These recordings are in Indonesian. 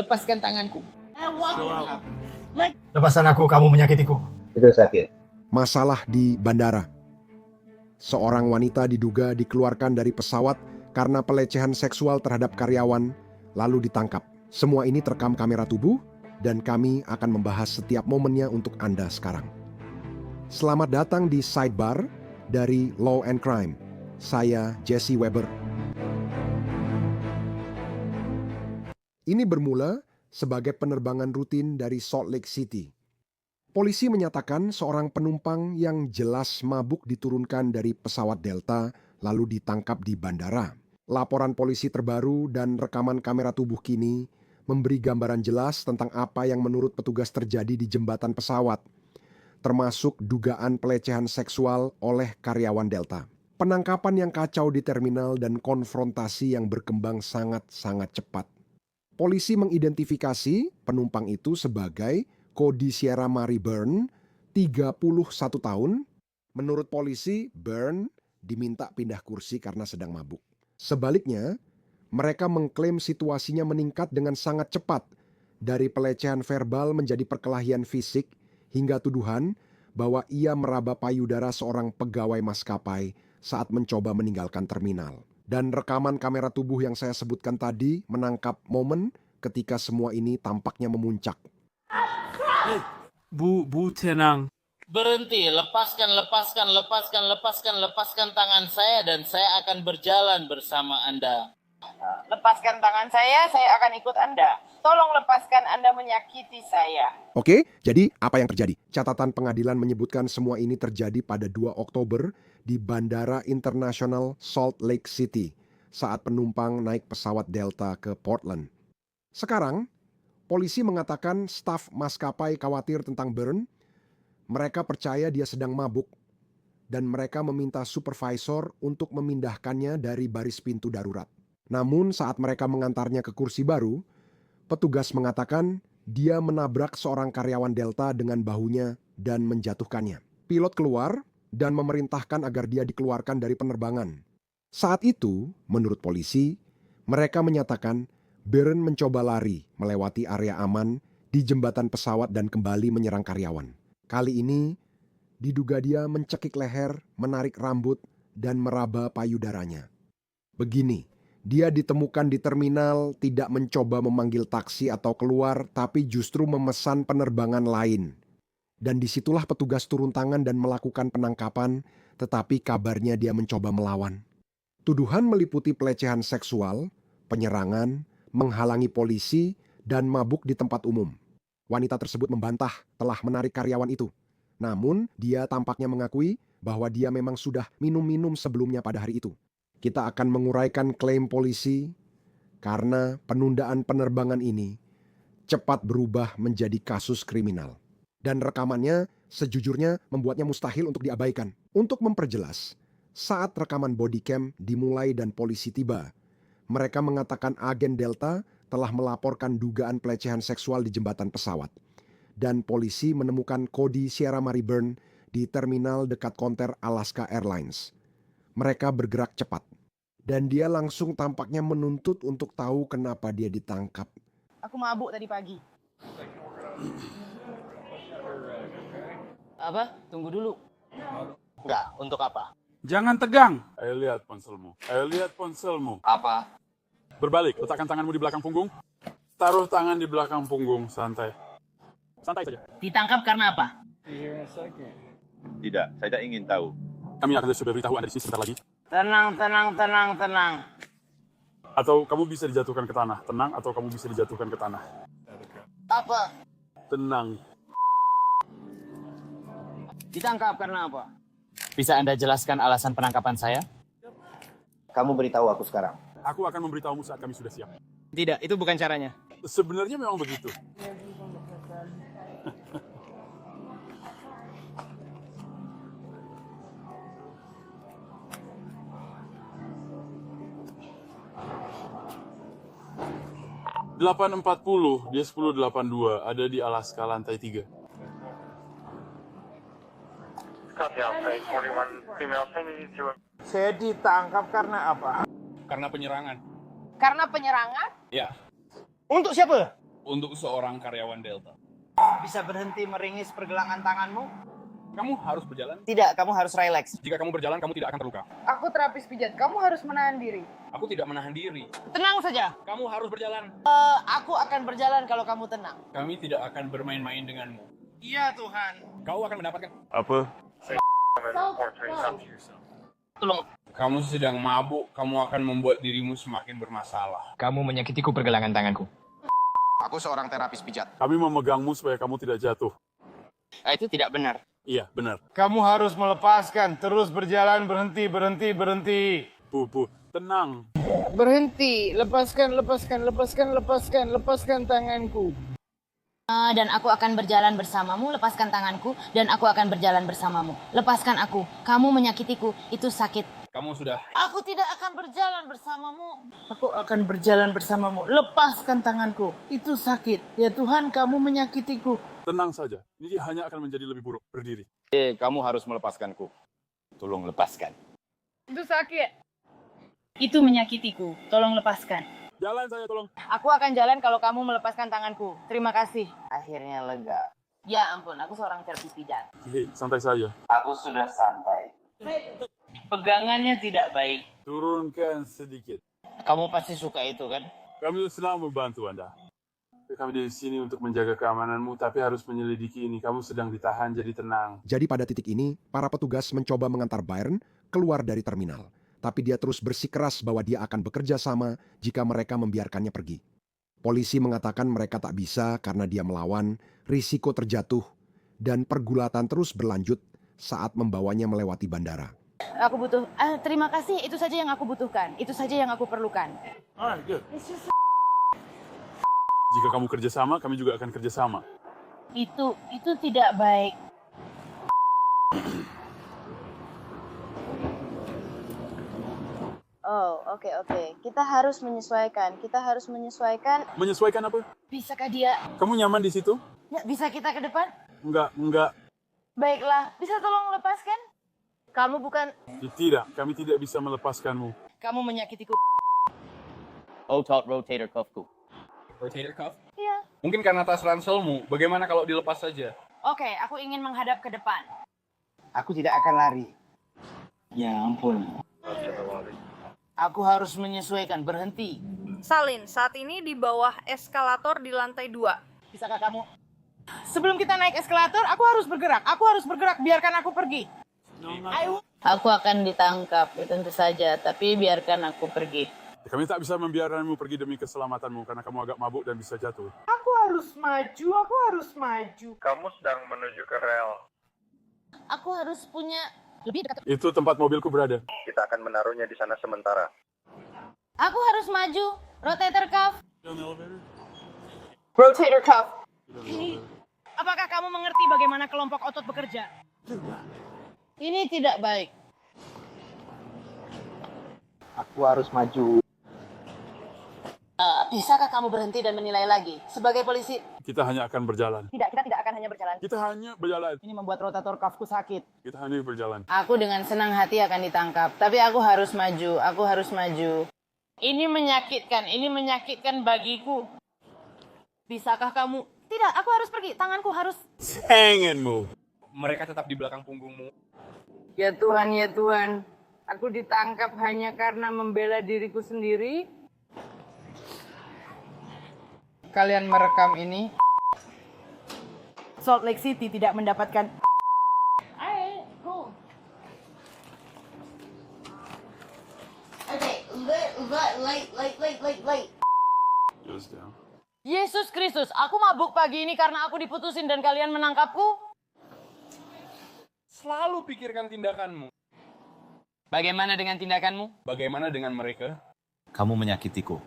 Lepaskan tanganku. Lepaskan aku, kamu menyakitiku. Itu sakit. Masalah di bandara. Seorang wanita diduga dikeluarkan dari pesawat karena pelecehan seksual terhadap karyawan, lalu ditangkap. Semua ini terekam kamera tubuh, dan kami akan membahas setiap momennya untuk Anda sekarang. Selamat datang di Sidebar dari Law and Crime. Saya Jesse Weber. Ini bermula sebagai penerbangan rutin dari Salt Lake City. Polisi menyatakan seorang penumpang yang jelas mabuk diturunkan dari pesawat Delta lalu ditangkap di bandara. Laporan polisi terbaru dan rekaman kamera tubuh kini memberi gambaran jelas tentang apa yang menurut petugas terjadi di jembatan pesawat, termasuk dugaan pelecehan seksual oleh karyawan Delta. Penangkapan yang kacau di terminal dan konfrontasi yang berkembang sangat-sangat cepat. Polisi mengidentifikasi penumpang itu sebagai Cody Sierra Marie Byrne, 31 tahun. Menurut polisi, Byrne diminta pindah kursi karena sedang mabuk. Sebaliknya, mereka mengklaim situasinya meningkat dengan sangat cepat dari pelecehan verbal menjadi perkelahian fisik hingga tuduhan bahwa ia meraba payudara seorang pegawai maskapai saat mencoba meninggalkan terminal. Dan rekaman kamera tubuh yang saya sebutkan tadi menangkap momen ketika semua ini tampaknya memuncak. Bu tenang. Berhenti, lepaskan tangan saya dan saya akan berjalan bersama Anda. Lepaskan tangan saya akan ikut Anda. Tolong lepaskan, Anda menyakiti saya. Oke, jadi apa yang terjadi? Catatan pengadilan menyebutkan semua ini terjadi pada 2 Oktober di Bandara Internasional Salt Lake City saat penumpang naik pesawat Delta ke Portland. Sekarang, polisi mengatakan staf maskapai khawatir tentang Byrne. Mereka percaya dia sedang mabuk dan mereka meminta supervisor untuk memindahkannya dari baris pintu darurat. Namun saat mereka mengantarnya ke kursi baru, petugas mengatakan dia menabrak seorang karyawan Delta dengan bahunya dan menjatuhkannya. Pilot keluar dan memerintahkan agar dia dikeluarkan dari penerbangan. Saat itu, menurut polisi, mereka menyatakan Byrne mencoba lari melewati area aman di jembatan pesawat dan kembali menyerang karyawan. Kali ini, diduga dia mencekik leher, menarik rambut, dan meraba payudaranya. Begini, dia ditemukan di terminal tidak mencoba memanggil taksi atau keluar, tapi justru memesan penerbangan lain. Dan disitulah petugas turun tangan dan melakukan penangkapan, tetapi kabarnya dia mencoba melawan. Tuduhan meliputi pelecehan seksual, penyerangan, menghalangi polisi, dan mabuk di tempat umum. Wanita tersebut membantah telah menarik karyawan itu. Namun, dia tampaknya mengakui bahwa dia memang sudah minum-minum sebelumnya pada hari itu. Kita akan menguraikan klaim polisi karena penundaan penerbangan ini cepat berubah menjadi kasus kriminal. Dan rekamannya sejujurnya membuatnya mustahil untuk diabaikan. Untuk memperjelas, saat rekaman bodycam dimulai dan polisi tiba, mereka mengatakan agen Delta telah melaporkan dugaan pelecehan seksual di jembatan pesawat. Dan polisi menemukan Cody Sierra Marie Byrne di terminal dekat konter Alaska Airlines. Mereka bergerak cepat. Dan dia langsung tampaknya menuntut untuk tahu kenapa dia ditangkap. Aku mabuk tadi pagi. Apa? Tunggu dulu. Enggak, untuk apa? Jangan tegang. Ayo lihat ponselmu. Apa? Berbalik, letakkan tanganmu di belakang punggung. Taruh tangan di belakang punggung, santai. Santai saja. Ditangkap karena apa? Tidak, saya tidak ingin tahu. Kami akan sudah beritahu Anda di sini sebentar lagi. Tenang. Atau kamu bisa dijatuhkan ke tanah. Tenang, atau kamu bisa dijatuhkan ke tanah. Apa? Tenang. Ditangkap karena apa? Bisa Anda jelaskan alasan penangkapan saya? Kamu beritahu aku sekarang. Aku akan memberitahumu saat kami sudah siap. Tidak, itu bukan caranya. Sebenarnya memang begitu. ...8.40, dia 10.82, ada di Alaska lantai 3. Saya ditangkap karena apa? Karena penyerangan. Karena penyerangan? Ya. Untuk siapa? untuk seorang karyawan Delta. Bisa berhenti meringis pergelangan tanganmu? Kamu harus berjalan. Tidak, kamu harus relax. Jika kamu berjalan, kamu tidak akan terluka. Aku terapis pijat. Kamu harus menahan diri. Aku tidak menahan diri. Tenang saja. Kamu harus berjalan. Aku akan berjalan kalau kamu tenang. Kami tidak akan bermain-main denganmu. Iya, Tuhan. Kau akan mendapatkan... Apa? Tolong. Kamu sedang mabuk, kamu akan membuat dirimu semakin bermasalah. Kamu menyakitiku pergelangan tanganku. Aku seorang terapis pijat. Kami memegangmu supaya kamu tidak jatuh. Itu tidak benar. Iya, benar. Kamu harus melepaskan, terus berjalan, berhenti. Bu, tenang. Berhenti. Lepaskan tanganku. Dan aku akan berjalan bersamamu, lepaskan tanganku, dan aku akan berjalan bersamamu. Lepaskan aku, kamu menyakitiku, itu sakit. Kamu sudah... Aku tidak akan berjalan bersamamu. Aku akan berjalan bersamamu. Lepaskan tanganku. Itu sakit. Ya Tuhan, kamu menyakitiku. Tenang saja. Ini hanya akan menjadi lebih buruk. Berdiri. Kamu harus melepaskanku. Tolong lepaskan. Itu sakit. Itu menyakitiku, tolong lepaskan. Jalan saya, tolong. Aku akan jalan kalau kamu melepaskan tanganku. Terima kasih. Akhirnya lega. Ya ampun, aku seorang terapis pijat. Hei, santai saja. Aku sudah santai. Pegangannya tidak baik. Turunkan sedikit. Kamu pasti suka itu kan? Kami senang membantu Anda. Kami di sini untuk menjaga keamananmu, tapi harus menyelidiki ini. Kamu sedang ditahan, jadi tenang. Jadi pada titik ini, para petugas mencoba mengantar Byron keluar dari terminal. Tapi dia terus bersikeras bahwa dia akan bekerja sama jika mereka membiarkannya pergi. Polisi mengatakan mereka tak bisa karena dia melawan, risiko terjatuh, dan pergulatan terus berlanjut saat membawanya melewati bandara. Aku butuh, terima kasih, itu saja yang aku butuhkan. Itu saja yang aku perlukan. Alright, good. Jika kamu kerjasama, kami juga akan kerjasama. Itu tidak baik. Oh, oke. Kita harus menyesuaikan. Menyesuaikan apa? Bisakah dia? Kamu nyaman di situ? Ya, bisa kita ke depan? Enggak. Baiklah, bisa tolong lepaskan? Kamu bukan... Tidak, kami tidak bisa melepaskanmu. Kamu menyakitiku. Otot rotator cuffku. Rotator cuff? Iya. Mungkin karena tas ranselmu. Bagaimana kalau dilepas saja? Oke, aku ingin menghadap ke depan. Aku tidak akan lari. Ya ampun. Aku harus menyesuaikan, berhenti. Salin, saat ini di bawah eskalator di lantai 2. Bisakah kamu? Sebelum kita naik eskalator, aku harus bergerak. Biarkan aku pergi. Aku akan ditangkap, tentu saja. Tapi biarkan aku pergi. Kami tak bisa membiarkanmu pergi demi keselamatanmu karena kamu agak mabuk dan bisa jatuh. Aku harus maju. Kamu sedang menuju ke rel. Aku harus punya... Lebih dekat. Itu tempat mobilku berada. Kita akan menaruhnya di sana sementara. Aku harus maju. Rotator cuff. Rotator cuff. Apakah kamu mengerti bagaimana kelompok otot bekerja? Ini tidak baik. Aku harus maju. Bisakah kamu berhenti dan menilai lagi? Sebagai polisi... Kita hanya akan berjalan. Tidak, kita tidak akan hanya berjalan. Kita hanya berjalan. Ini membuat rotator cuffku sakit. Kita hanya berjalan. Aku dengan senang hati akan ditangkap. Tapi aku harus maju. Ini menyakitkan bagiku. Bisakah kamu... Tidak, aku harus pergi. Tanganku harus... Tanganmu. Mereka tetap di belakang punggungmu. Ya Tuhan. Aku ditangkap hanya karena membela diriku sendiri. Kalian merekam ini. Salt Lake City tidak mendapatkan... Just down. Yesus Kristus, aku mabuk pagi ini karena aku diputusin dan kalian menangkapku. Selalu pikirkan tindakanmu. Bagaimana dengan tindakanmu? Bagaimana dengan mereka? Kamu menyakitiku.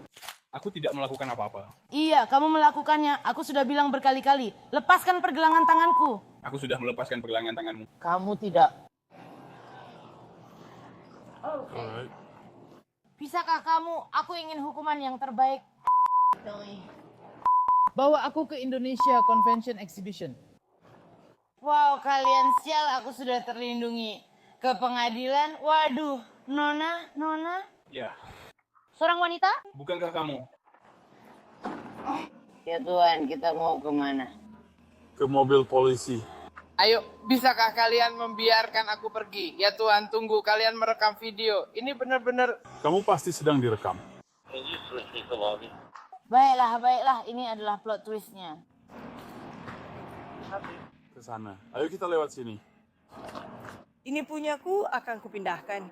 Aku tidak melakukan apa-apa. Iya, kamu melakukannya. Aku sudah bilang berkali-kali. Lepaskan pergelangan tanganku. Aku sudah melepaskan pergelangan tanganmu. Kamu tidak. Alright. Bisakah kamu? Aku ingin hukuman yang terbaik. Bawa aku ke Indonesia Convention Exhibition. Wow, kalian sial, aku sudah terlindungi. Ke pengadilan, waduh, Nona? Ya, Seorang wanita? bukankah kamu? Ya Tuhan, kita mau kemana? Ke mobil polisi. Ayo, bisakah kalian membiarkan aku pergi? Ya Tuhan, tunggu kalian merekam video. Ini benar-benar... Kamu pasti sedang direkam. Baiklah, ini adalah plot twistnya. Ke sana. Ayo kita lewat sini. Ini punyaku, akan kupindahkan.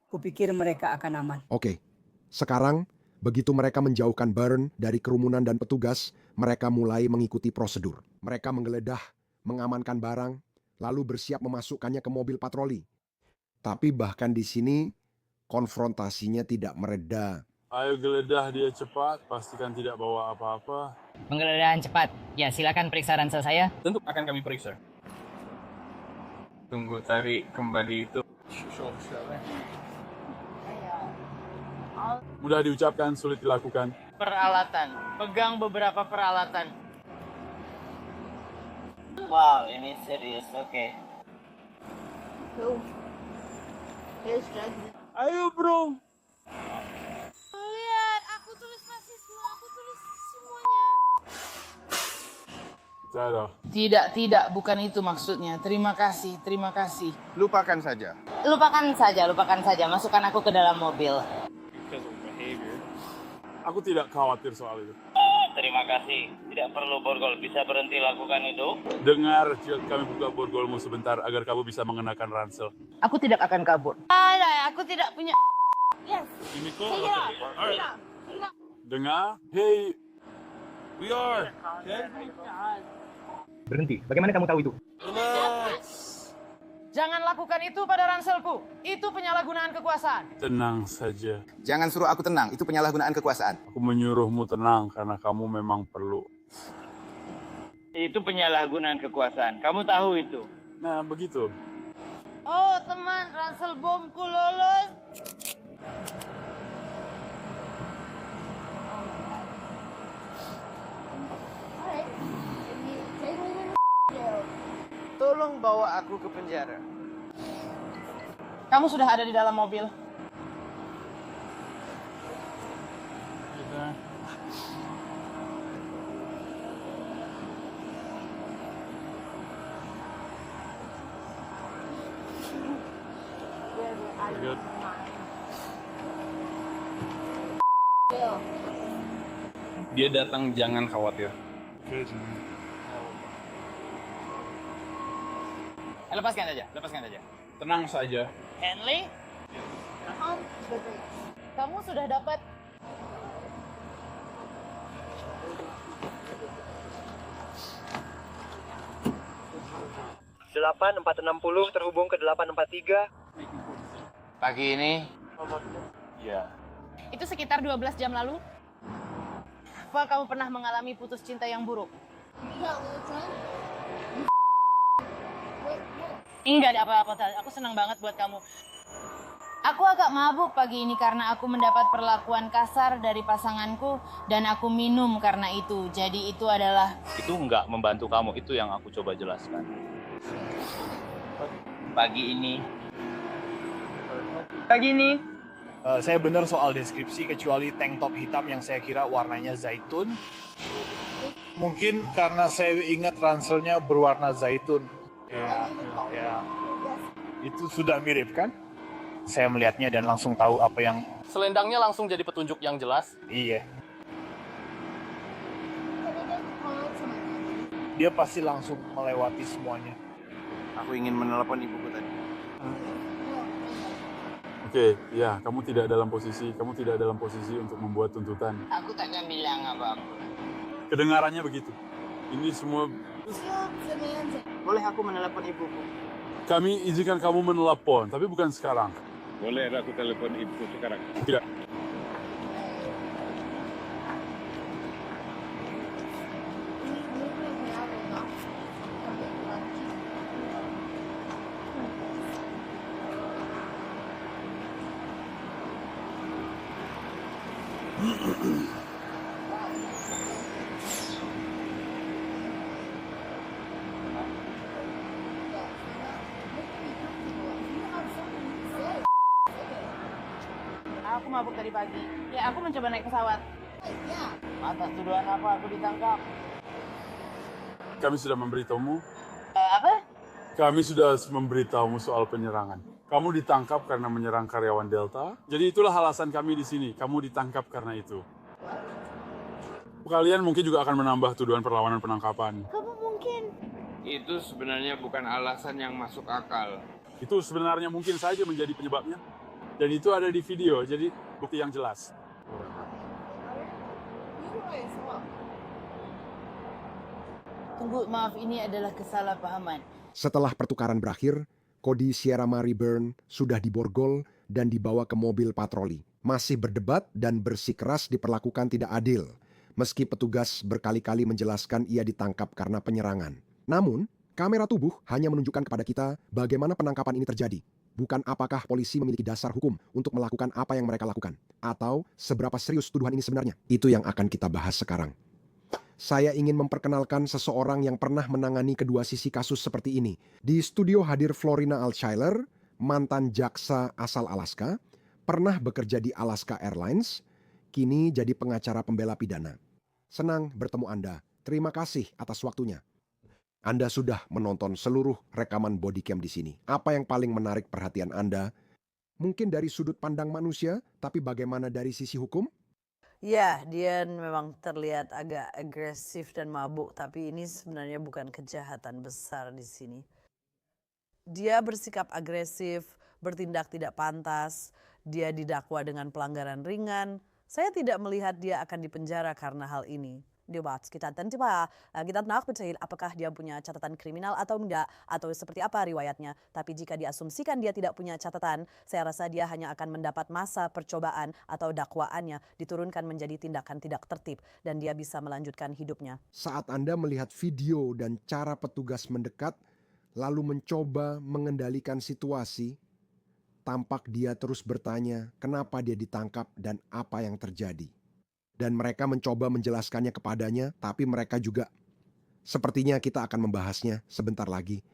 Kupikir mereka akan aman. Oke, sekarang begitu mereka menjauhkan Byrne dari kerumunan dan petugas, mereka mulai mengikuti prosedur. Mereka menggeledah, mengamankan barang, lalu bersiap memasukkannya ke mobil patroli. Tapi bahkan di sini, konfrontasinya tidak mereda. Ayo geledah dia cepat, pastikan tidak bawa apa-apa. Penggeledahan cepat. Ya, silakan periksa ransel saya. Tentu akan kami periksa. Tunggu tarik kembali itu. Mudah diucapkan, sulit dilakukan. Peralatan. Pegang beberapa peralatan. Wow, ini serius. Oke. Ayo bro. Lihat, aku tulis rasisme, aku tulis semuanya. Cara. Tidak, bukan itu maksudnya. Terima kasih. Lupakan saja. Lupakan saja. Masukkan aku ke dalam mobil. Aku tidak khawatir soal itu. Terima kasih. Tidak perlu borgol. Bisa berhenti lakukan itu? Dengar, kami buka borgolmu sebentar agar kamu bisa mengenakan ransel. Aku tidak akan kabur. Aku tidak punya... Yes. Ini kok? Dengar, hey, we are. Berhenti. Bagaimana kamu tahu itu? Jangan lakukan itu pada ranselku. Itu penyalahgunaan kekuasaan. Tenang saja. Jangan suruh aku tenang, itu penyalahgunaan kekuasaan. Aku menyuruhmu tenang karena kamu memang perlu. Itu penyalahgunaan kekuasaan. Kamu tahu itu. Nah, begitu. Oh, teman, ransel bomku lolos. Tolong bawa aku ke penjara. Kamu sudah ada di dalam mobil. Dia datang, jangan khawatir. Lepaskan saja. Tenang saja. Henley? Kamu sudah dapat... .460 terhubung ke 843. Pagi ini, Ya. Itu sekitar 12 jam lalu. Apa kamu pernah mengalami putus cinta yang buruk? Enggak ada apa-apa, aku senang banget buat kamu. Aku agak mabuk pagi ini karena aku mendapat perlakuan kasar dari pasanganku dan aku minum karena itu. Jadi itu adalah... Itu nggak membantu kamu, itu yang aku coba jelaskan. Pagi ini. Saya benar soal deskripsi kecuali tank top hitam yang saya kira warnanya zaitun. Mungkin karena saya ingat ranselnya berwarna zaitun. Ya. Itu sudah mirip kan? Saya melihatnya dan langsung tahu apa yang... Selendangnya langsung jadi petunjuk yang jelas. Iya. Dia pasti langsung melewati semuanya. aku ingin menelepon ibuku tadi. Oke, ya, kamu tidak dalam posisi untuk membuat tuntutan. Aku tak akan bilang apa-apa. Kedengarannya begitu. Ini semua... Boleh aku menelepon ibuku? Kami izinkan kamu menelepon, tapi bukan sekarang. Boleh aku telepon ibuku sekarang? Tidak. Aku mabuk tadi pagi. Ya, aku mencoba naik pesawat. Atas tuduhan apa aku ditangkap? Kami sudah memberitahumu. Apa? Kami sudah memberitahumu soal penyerangan. Kamu ditangkap karena menyerang karyawan Delta. Jadi itulah alasan kami di sini. Kamu ditangkap karena itu. Kalian mungkin juga akan menambah tuduhan perlawanan penangkapan. Kamu mungkin. Itu sebenarnya bukan alasan yang masuk akal. Itu sebenarnya mungkin saja menjadi penyebabnya. Dan itu ada di video, jadi bukti yang jelas. Tunggu, maaf, ini adalah kesalahpahaman. Setelah pertukaran berakhir, Cody Sierra Marie Byrne sudah diborgol dan dibawa ke mobil patroli. Masih berdebat dan bersikeras diperlakukan tidak adil, meski petugas berkali-kali menjelaskan ia ditangkap karena penyerangan. Namun, kamera tubuh hanya menunjukkan kepada kita bagaimana penangkapan ini terjadi. Bukan apakah polisi memiliki dasar hukum untuk melakukan apa yang mereka lakukan, atau seberapa serius tuduhan ini sebenarnya. Itu yang akan kita bahas sekarang. Saya ingin memperkenalkan seseorang yang pernah menangani kedua sisi kasus seperti ini. Di studio hadir Florina Altshiler, mantan jaksa asal Alaska, pernah bekerja di Alaska Airlines, kini jadi pengacara pembela pidana. Senang bertemu Anda. Terima kasih atas waktunya. Anda sudah menonton seluruh rekaman bodycam di sini. Apa yang paling menarik perhatian Anda? Mungkin dari sudut pandang manusia, tapi bagaimana dari sisi hukum? Ya, dia memang terlihat agak agresif dan mabuk, tapi ini sebenarnya bukan kejahatan besar di sini. Dia bersikap agresif, bertindak tidak pantas, dia didakwa dengan pelanggaran ringan. Saya tidak melihat dia akan dipenjara karena hal ini. Kita tahu betul apakah dia punya catatan kriminal atau enggak, atau seperti apa riwayatnya. Tapi jika diasumsikan dia tidak punya catatan, saya rasa dia hanya akan mendapat masa percobaan atau dakwaannya diturunkan menjadi tindakan tidak tertib dan dia bisa melanjutkan hidupnya. Saat Anda melihat video dan cara petugas mendekat, lalu mencoba mengendalikan situasi, tampak dia terus bertanya kenapa dia ditangkap dan apa yang terjadi. Dan mereka mencoba menjelaskannya kepadanya, tapi mereka juga, sepertinya kita akan membahasnya sebentar lagi.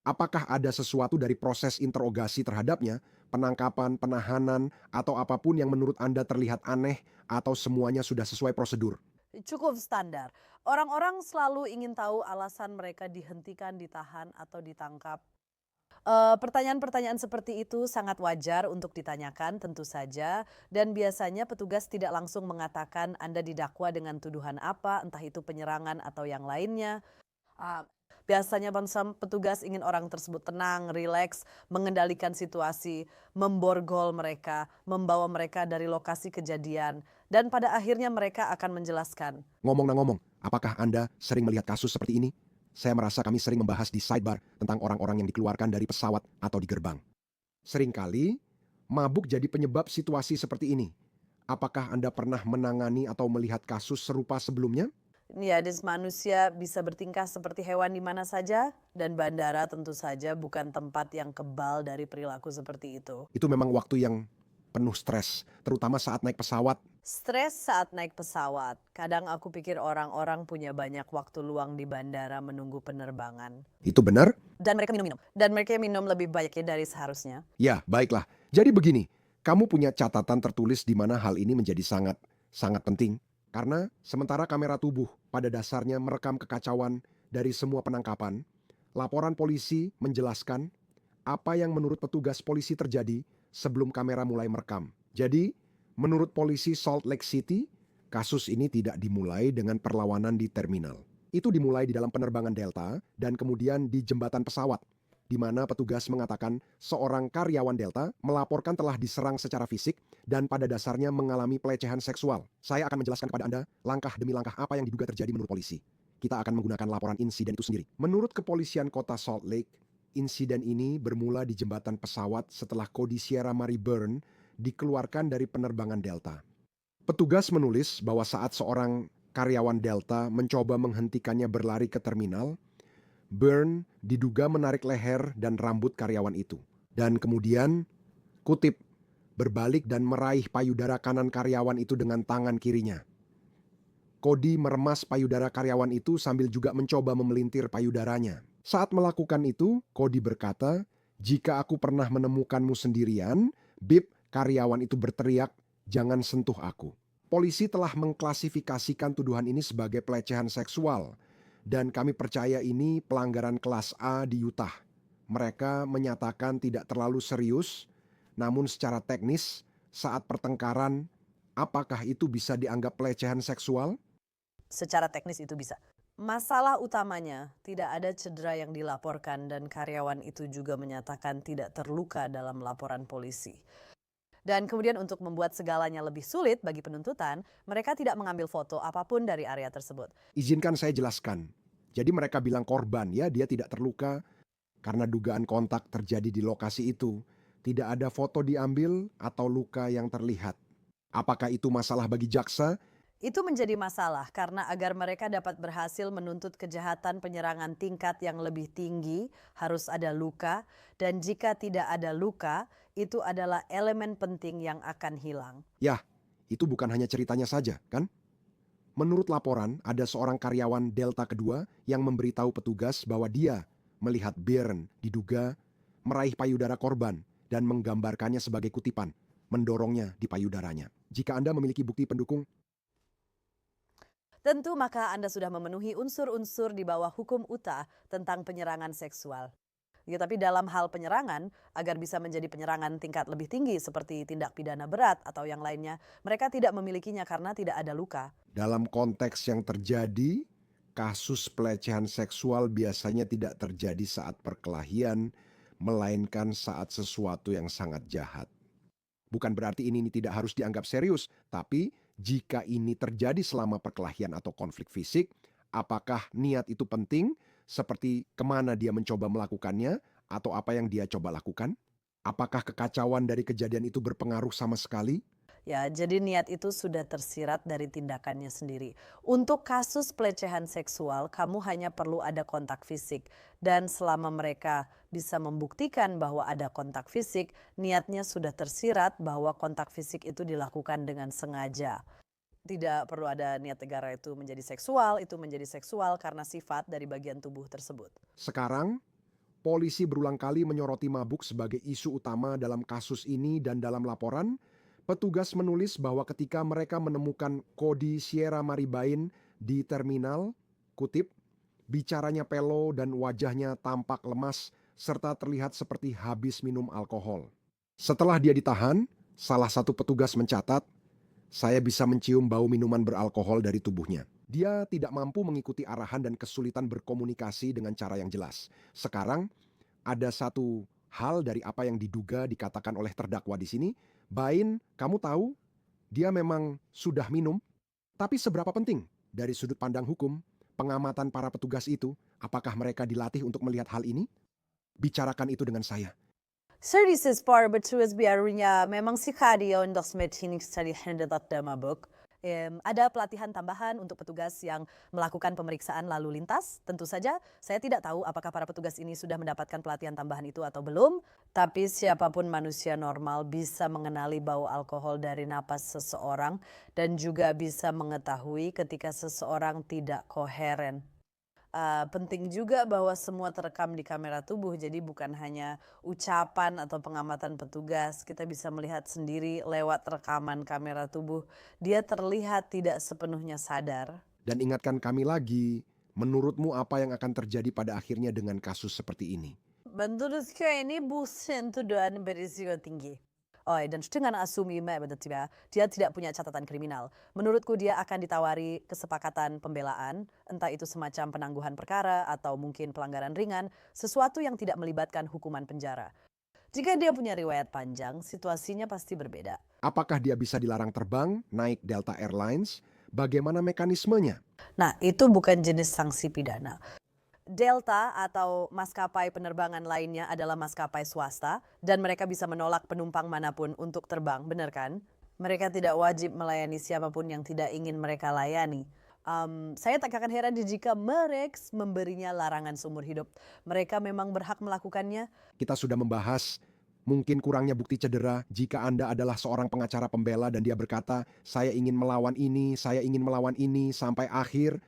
Apakah ada sesuatu dari proses interogasi terhadapnya, penangkapan, penahanan, atau apapun yang menurut Anda terlihat aneh, atau semuanya sudah sesuai prosedur? Cukup standar. Orang-orang selalu ingin tahu alasan mereka dihentikan, ditahan, atau ditangkap. Pertanyaan-pertanyaan seperti itu sangat wajar untuk ditanyakan tentu saja, dan biasanya petugas tidak langsung mengatakan Anda didakwa dengan tuduhan apa, entah itu penyerangan atau yang lainnya. Biasanya petugas ingin orang tersebut tenang, rileks, mengendalikan situasi, memborgol mereka, membawa mereka dari lokasi kejadian, dan pada akhirnya mereka akan menjelaskan. Ngomong-ngomong, apakah Anda sering melihat kasus seperti ini? Saya merasa kami sering membahas di sidebar tentang orang-orang yang dikeluarkan dari pesawat atau di gerbang. Seringkali, mabuk jadi penyebab situasi seperti ini. Apakah Anda pernah menangani atau melihat kasus serupa sebelumnya? Ya, manusia bisa bertingkah seperti hewan di mana saja, dan bandara tentu saja bukan tempat yang kebal dari perilaku seperti itu. Itu memang waktu yang penuh stres, terutama saat naik pesawat. Stres saat naik pesawat. Kadang aku pikir orang-orang punya banyak waktu luang di bandara menunggu penerbangan. Itu benar? Dan mereka minum. Dan mereka minum lebih banyaknya dari seharusnya. Ya, baiklah. Jadi begini, kamu punya catatan tertulis di mana hal ini menjadi sangat penting. Karena sementara kamera tubuh pada dasarnya merekam kekacauan dari semua penangkapan, laporan polisi menjelaskan apa yang menurut petugas polisi terjadi sebelum kamera mulai merekam. Jadi, menurut polisi Salt Lake City, kasus ini tidak dimulai dengan perlawanan di terminal. Itu dimulai di dalam penerbangan Delta dan kemudian di jembatan pesawat, di mana petugas mengatakan seorang karyawan Delta melaporkan telah diserang secara fisik dan pada dasarnya mengalami pelecehan seksual. Saya akan menjelaskan kepada Anda langkah demi langkah apa yang diduga terjadi menurut polisi. Kita akan menggunakan laporan insiden itu sendiri. Menurut kepolisian kota Salt Lake, insiden ini bermula di jembatan pesawat setelah Cody Sierra Marie Byrne dikeluarkan dari penerbangan Delta. Petugas menulis bahwa saat seorang karyawan Delta mencoba menghentikannya berlari ke terminal, Byrne diduga menarik leher dan rambut karyawan itu. Dan kemudian, kutip, berbalik dan meraih payudara kanan karyawan itu dengan tangan kirinya. Cody meremas payudara karyawan itu sambil juga mencoba memelintir payudaranya. Saat melakukan itu, Cody berkata, "Jika aku pernah menemukanmu sendirian, Bip," karyawan itu berteriak, "jangan sentuh aku." Polisi telah mengklasifikasikan tuduhan ini sebagai pelecehan seksual, dan kami percaya ini pelanggaran kelas A di Utah. Mereka menyatakan tidak terlalu serius, namun secara teknis saat pertengkaran, apakah itu bisa dianggap pelecehan seksual? Secara teknis itu bisa. Masalah utamanya, tidak ada cedera yang dilaporkan dan karyawan itu juga menyatakan tidak terluka dalam laporan polisi. Dan kemudian untuk membuat segalanya lebih sulit bagi penuntutan, mereka tidak mengambil foto apapun dari area tersebut. Izinkan saya jelaskan. Jadi mereka bilang korban, ya, dia tidak terluka karena dugaan kontak terjadi di lokasi itu. Tidak ada foto diambil atau luka yang terlihat. Apakah itu masalah bagi jaksa? Itu menjadi masalah karena agar mereka dapat berhasil menuntut kejahatan penyerangan tingkat yang lebih tinggi, harus ada luka, dan jika tidak ada luka, itu adalah elemen penting yang akan hilang. Ya, itu bukan hanya ceritanya saja, kan? Menurut laporan, ada seorang karyawan Delta kedua yang memberitahu petugas bahwa dia melihat Byrne diduga meraih payudara korban dan menggambarkannya sebagai kutipan, mendorongnya di payudaranya. Jika Anda memiliki bukti pendukung, tentu maka Anda sudah memenuhi unsur-unsur di bawah hukum Utah tentang penyerangan seksual. Ya, tapi dalam hal penyerangan, agar bisa menjadi penyerangan tingkat lebih tinggi seperti tindak pidana berat atau yang lainnya, mereka tidak memilikinya karena tidak ada luka. dalam konteks yang terjadi, kasus pelecehan seksual biasanya tidak terjadi saat perkelahian, melainkan saat sesuatu yang sangat jahat. Bukan berarti ini tidak harus dianggap serius, tapi jika ini terjadi selama perkelahian atau konflik fisik, apakah niat itu penting, seperti kemana dia mencoba melakukannya, atau apa yang dia coba lakukan? Apakah kekacauan dari kejadian itu berpengaruh sama sekali? Ya, jadi niat itu sudah tersirat dari tindakannya sendiri. Untuk kasus pelecehan seksual, kamu hanya perlu ada kontak fisik. Dan selama mereka bisa membuktikan bahwa ada kontak fisik, niatnya sudah tersirat bahwa kontak fisik itu dilakukan dengan sengaja. Tidak perlu ada niat negara itu menjadi seksual karena sifat dari bagian tubuh tersebut. Sekarang, polisi berulang kali menyoroti mabuk sebagai isu utama dalam kasus ini dan dalam laporan, petugas menulis bahwa ketika mereka menemukan Cody Sierra Maribain di terminal, kutip, bicaranya pelo dan wajahnya tampak lemas serta terlihat seperti habis minum alkohol. Setelah dia ditahan, salah satu petugas mencatat, saya bisa mencium bau minuman beralkohol dari tubuhnya. Dia tidak mampu mengikuti arahan dan kesulitan berkomunikasi dengan cara yang jelas. Sekarang, ada satu hal dari apa yang diduga dikatakan oleh terdakwa di sini. Bain, kamu tahu, dia memang sudah minum. Tapi seberapa penting dari sudut pandang hukum, pengamatan para petugas itu, apakah mereka dilatih untuk melihat hal ini? Bicarakan itu dengan saya. Services para bertugas biarunya memang sikario untuk medhinik study hendak mabuk. Ada pelatihan tambahan untuk petugas yang melakukan pemeriksaan lalu lintas. Tentu saja saya tidak tahu apakah para petugas ini sudah mendapatkan pelatihan tambahan itu atau belum. Tapi siapapun manusia normal bisa mengenali bau alkohol dari napas seseorang dan juga bisa mengetahui ketika seseorang tidak koheren. Penting juga bahwa semua terekam di kamera tubuh, jadi bukan hanya ucapan atau pengamatan petugas. Kita bisa melihat sendiri lewat rekaman kamera tubuh, dia terlihat tidak sepenuhnya sadar. Dan ingatkan kami lagi, menurutmu apa yang akan terjadi pada akhirnya dengan kasus seperti ini? Menurutku ini bukan tuduhan berisiko tinggi. Dan dengan asumsi dia tidak punya catatan kriminal. Menurutku dia akan ditawari kesepakatan pembelaan, entah itu semacam penangguhan perkara atau mungkin pelanggaran ringan, sesuatu yang tidak melibatkan hukuman penjara. Jika dia punya riwayat panjang, situasinya pasti berbeda. Apakah dia bisa dilarang terbang, naik Delta Airlines? Bagaimana mekanismenya? Nah, itu bukan jenis sanksi pidana. Delta atau maskapai penerbangan lainnya adalah maskapai swasta dan mereka bisa menolak penumpang manapun untuk terbang, benar kan? Mereka tidak wajib melayani siapapun yang tidak ingin mereka layani. Saya tak akan heran jika mereka memberinya larangan seumur hidup. Mereka memang berhak melakukannya. Kita sudah membahas mungkin kurangnya bukti cedera jika Anda adalah seorang pengacara pembela dan dia berkata, saya ingin melawan ini, sampai akhir.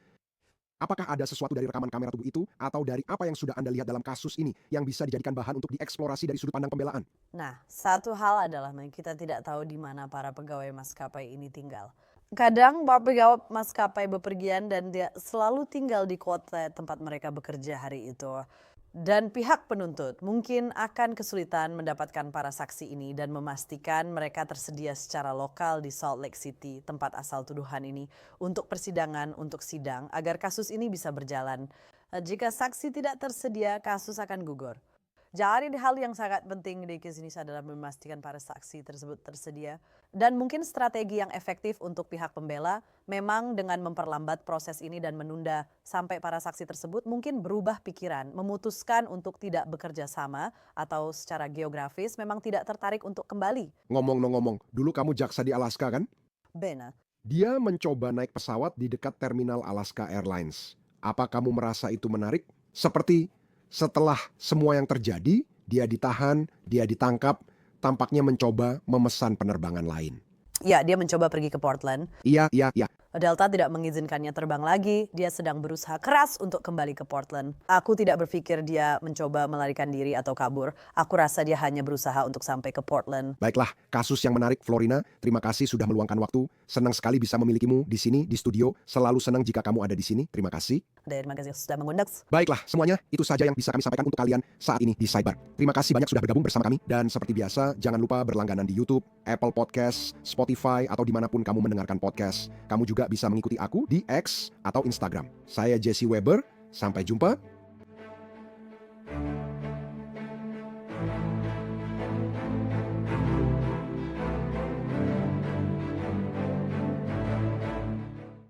Apakah ada sesuatu dari rekaman kamera tubuh itu atau dari apa yang sudah Anda lihat dalam kasus ini yang bisa dijadikan bahan untuk dieksplorasi dari sudut pandang pembelaan? Nah, satu hal adalah kita tidak tahu di mana para pegawai maskapai ini tinggal. Kadang pegawai maskapai bepergian dan dia selalu tinggal di kota tempat mereka bekerja hari itu. Dan pihak penuntut mungkin akan kesulitan mendapatkan para saksi ini dan memastikan mereka tersedia secara lokal di Salt Lake City, tempat asal tuduhan ini, untuk persidangan untuk sidang agar kasus ini bisa berjalan. Jika saksi tidak tersedia, kasus akan gugur. Jadi hal yang sangat penting di kes ini adalah memastikan para saksi tersebut tersedia. Dan mungkin strategi yang efektif untuk pihak pembela memang dengan memperlambat proses ini dan menunda sampai para saksi tersebut mungkin berubah pikiran, memutuskan untuk tidak bekerja sama atau secara geografis memang tidak tertarik untuk kembali. Ngomong-ngomong, dulu kamu jaksa di Alaska kan? Benar. Dia mencoba naik pesawat di dekat terminal Alaska Airlines. Apa kamu merasa itu menarik? Seperti setelah semua yang terjadi, dia ditahan, dia ditangkap, tampaknya mencoba memesan penerbangan lain. Ya, dia mencoba pergi ke Portland. Iya. Delta tidak mengizinkannya terbang lagi. Dia sedang berusaha keras untuk kembali ke Portland. Aku tidak berpikir dia mencoba melarikan diri atau kabur. Aku rasa dia hanya berusaha untuk sampai ke Portland. Baiklah, kasus yang menarik, Florina. Terima kasih sudah meluangkan waktu. Senang sekali bisa memilikimu di sini, di studio. Selalu senang jika kamu ada di sini. Terima kasih. Terima kasih sudah mengundang. Baiklah, semuanya itu saja yang bisa kami sampaikan untuk kalian saat ini di Sidebar. Terima kasih banyak sudah bergabung bersama kami. Dan seperti biasa, jangan lupa berlangganan di YouTube, Apple Podcast, Spotify, atau dimanapun kamu mendengarkan podcast. Kamu juga bisa mengikuti aku di X atau Instagram. Saya Jesse Weber. Sampai jumpa.